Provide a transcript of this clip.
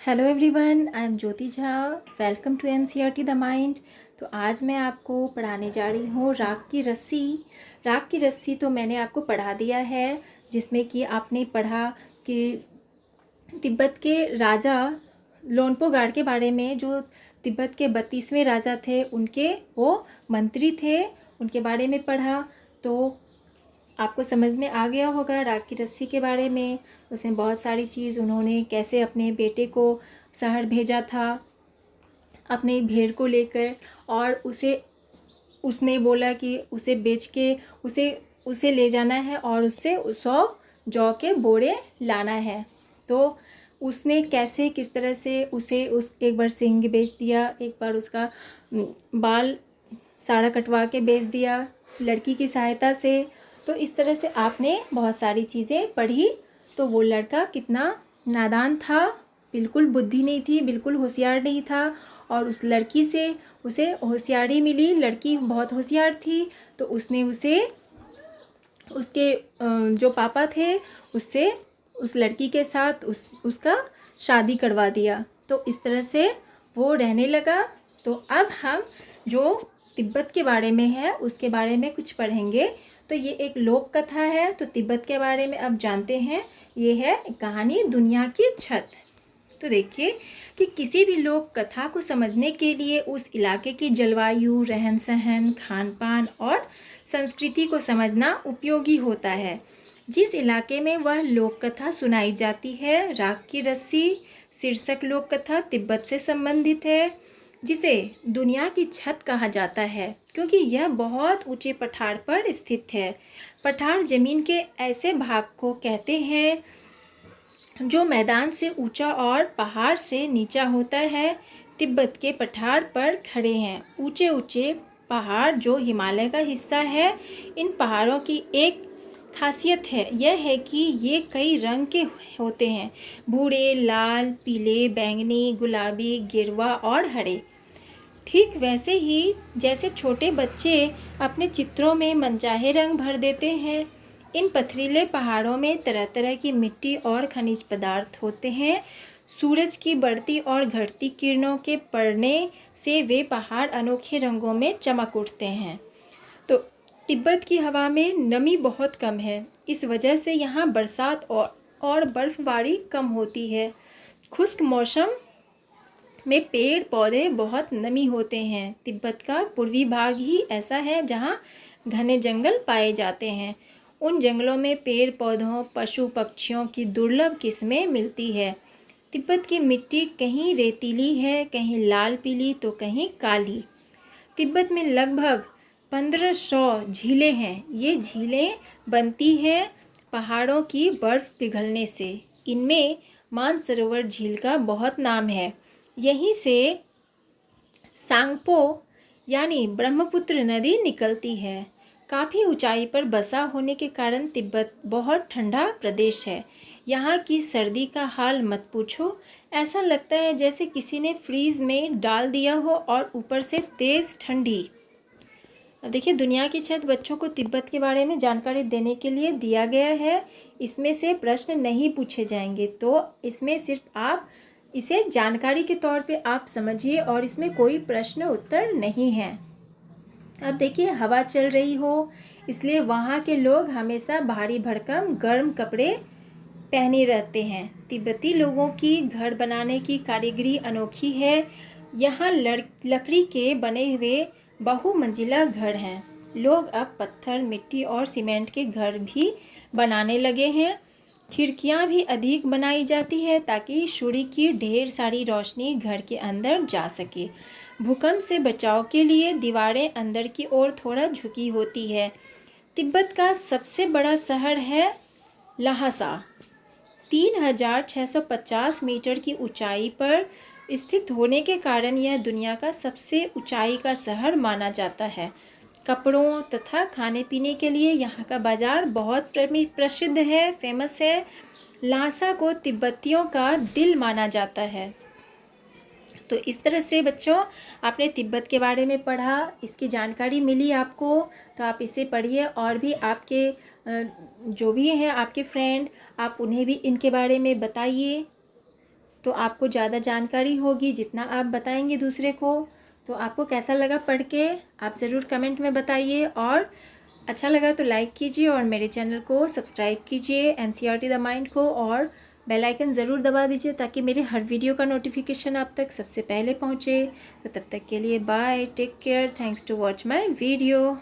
Hello everyone, I am Jyoti Jha. Welcome to NCERT the mind. तो आज मैं आपको पढ़ाने जा रही हूँ राग की रस्सी। राग की रस्सी तो मैंने आपको पढ़ा दिया है, जिसमें कि आपने पढ़ा कि तिब्बत के राजा लोनपो गाड के बारे में, जो तिब्बत के 32वें राजा थे, उनके वो मंत्री थे, उनके बारे में पढ़ा। तो आपको समझ में आ गया होगा राग की रस्सी के बारे में। उसमें बहुत सारी चीज़, उन्होंने कैसे अपने बेटे को शहर भेजा था अपने भेड़ को लेकर, और उसने बोला कि उसे बेच के उसे उसे ले जाना है और उससे 100 जौ के बोरे लाना है। तो उसने कैसे किस तरह से उसे एक बार सींग बेच दिया, एक बार उसका बाल सारा कटवा के बेच दिया लड़की की सहायता से। तो इस तरह से आपने बहुत सारी चीज़ें पढ़ी। तो वो लड़का कितना नादान था, बिल्कुल बुद्धि नहीं थी, बिल्कुल होशियार नहीं था, और उस लड़की से उसे होशियारी मिली। लड़की बहुत होशियार थी, तो उसने उसे उसके जो पापा थे उससे उस लड़की के साथ उसका शादी करवा दिया। तो इस तरह से वो रहने लगा। तो अब हम जो तिब्बत के बारे में है उसके बारे में कुछ पढ़ेंगे। तो ये एक लोक कथा है। तो तिब्बत के बारे में अब जानते हैं। ये है कहानी दुनिया की छत। तो देखिए कि किसी भी लोक कथा को समझने के लिए उस इलाके की जलवायु, रहन सहन, खान पान और संस्कृति को समझना उपयोगी होता है। जिस इलाके में वह लोक कथा सुनाई जाती है, राग की रस्सी शीर्षक लोक कथा तिब्बत से संबंधित है, जिसे दुनिया की छत कहा जाता है क्योंकि यह बहुत ऊंचे पठार पर स्थित है। पठार जमीन के ऐसे भाग को कहते हैं जो मैदान से ऊंचा और पहाड़ से नीचा होता है। तिब्बत के पठार पर खड़े हैं ऊंचे ऊंचे पहाड़ जो हिमालय का हिस्सा है। इन पहाड़ों की एक खासियत है यह है कि ये कई रंग के होते हैं, भूरे, लाल, पीले, बैंगनी, गुलाबी, गिरवा और हरे। ठीक वैसे ही जैसे छोटे बच्चे अपने चित्रों में मनचाहे रंग भर देते हैं, इन पथरीले पहाड़ों में तरह तरह की मिट्टी और खनिज पदार्थ होते हैं। सूरज की बढ़ती और घटती किरणों के पड़ने से वे पहाड़ अनोखे रंगों में चमक उठते हैं। तो तिब्बत की हवा में नमी बहुत कम है, इस वजह से यहाँ बरसात और बर्फबारी कम होती है। खुश्क मौसम में पेड़ पौधे बहुत नमी होते हैं। तिब्बत का पूर्वी भाग ही ऐसा है जहाँ घने जंगल पाए जाते हैं। उन जंगलों में पेड़ पौधों, पशु पक्षियों की दुर्लभ किस्में मिलती है। तिब्बत की मिट्टी कहीं रेतीली है, कहीं लाल पीली तो कहीं काली। तिब्बत में लगभग 1500 झीलें हैं। ये झीलें बनती हैं पहाड़ों की बर्फ़ पिघलने से। इनमें मानसरोवर झील का बहुत नाम है। यहीं से सांगपो यानी ब्रह्मपुत्र नदी निकलती है। काफ़ी ऊंचाई पर बसा होने के कारण तिब्बत बहुत ठंडा प्रदेश है। यहाँ की सर्दी का हाल मत पूछो, ऐसा लगता है जैसे किसी ने फ्रीज में डाल दिया हो और ऊपर से तेज़ ठंडी। देखिए, दुनिया की छत बच्चों को तिब्बत के बारे में जानकारी देने के लिए दिया गया है। इसमें से प्रश्न नहीं पूछे जाएंगे, तो इसमें सिर्फ आप इसे जानकारी के तौर पे आप समझिए और इसमें कोई प्रश्न उत्तर नहीं है। अब देखिए, हवा चल रही हो इसलिए वहाँ के लोग हमेशा भारी भरकम गर्म कपड़े पहने रहते हैं। तिब्बती लोगों की घर बनाने की कारीगरी अनोखी है। यहाँ लकड़ी के बने हुए बहुमंजिला घर हैं। लोग अब पत्थर, मिट्टी और सीमेंट के घर भी बनाने लगे हैं। खिड़कियाँ भी अधिक बनाई जाती है ताकि सूर्य की ढेर सारी रोशनी घर के अंदर जा सके। भूकंप से बचाव के लिए दीवारें अंदर की ओर थोड़ा झुकी होती है। तिब्बत का सबसे बड़ा शहर है ल्हासा। 3650 मीटर की ऊंचाई पर स्थित होने के कारण यह दुनिया का सबसे ऊंचाई का शहर माना जाता है। कपड़ों तथा खाने पीने के लिए यहाँ का बाज़ार बहुत प्रसिद्ध है, फेमस है। ल्हासा को तिब्बतियों का दिल माना जाता है। तो इस तरह से बच्चों, आपने तिब्बत के बारे में पढ़ा, इसकी जानकारी मिली आपको। तो आप इसे पढ़िए और भी आपके जो भी हैं आपके फ्रेंड, आप उन्हें भी इनके बारे में बताइए। तो आपको ज़्यादा जानकारी होगी जितना आप बताएंगे दूसरे को। तो आपको कैसा लगा पढ़ के आप ज़रूर कमेंट में बताइए, और अच्छा लगा तो लाइक कीजिए और मेरे चैनल को सब्सक्राइब कीजिए एनसीईआरटी द माइंड को, और बेल आइकन ज़रूर दबा दीजिए ताकि मेरे हर वीडियो का नोटिफिकेशन आप तक सबसे पहले पहुँचे। तो तब तक के लिए bye, take care, thanks to watch my video.